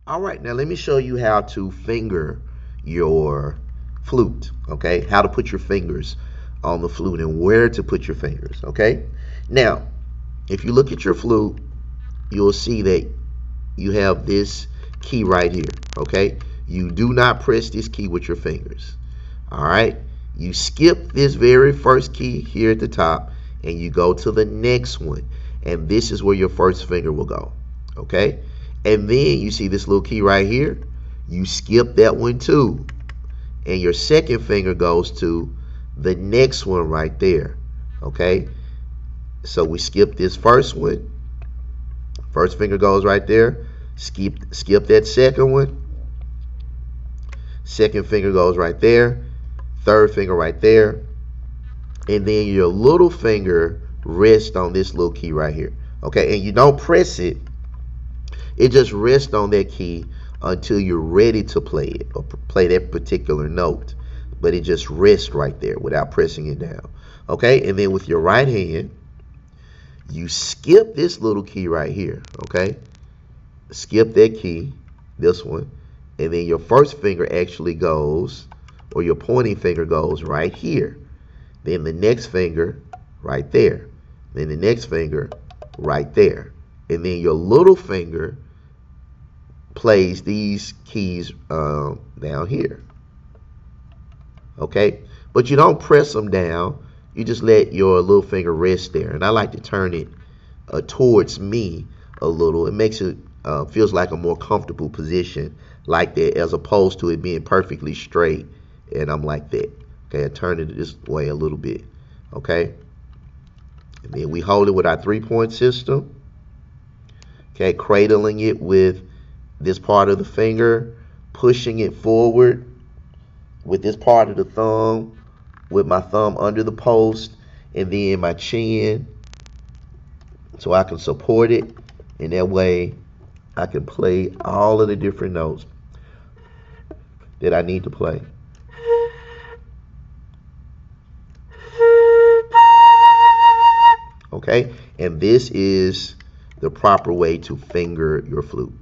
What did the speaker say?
All right, now let me show you how to finger your flute, okay? How to put your fingers on the flute and where to put your fingers, okay? Now, if you look at your flute, you'll see that you have this key right here, okay? You do not press this key with your fingers, all right? You skip this very first key here at the top and you go to the next one, and this is where your first finger will go, okay? And then you see this little key right here, you skip that one too, and your second finger goes to the next one right there, okay? So we skip this first one, first finger goes right there, skip that second one, second finger goes right there, third finger right there, and then your little finger rests on this little key right here, okay? And you don't press it, it just rests on that key until you're ready to play it or play that particular note, but it just rests right there without pressing it down, okay? And then with your right hand, you skip this little key right here, okay? Skip that key, this one, and then your first finger actually goes, or your pointing finger goes right here. Then the next finger right there. Then the next finger right there. And then your little finger plays these keys down here. Okay? But you don't press them down. You just let your little finger rest there. And I like to turn it towards me a little. It makes it feels like a more comfortable position like that, as opposed to it being perfectly straight and I'm like that. Okay, I turn it this way a little bit. Okay, and then we hold it with our 3-point system. Okay, cradling it with this part of the finger, pushing it forward with this part of the thumb, with my thumb under the post, and then my chin, so I can support it, and that way I can play all of the different notes that I need to play. Okay, and this is the proper way to finger your flute.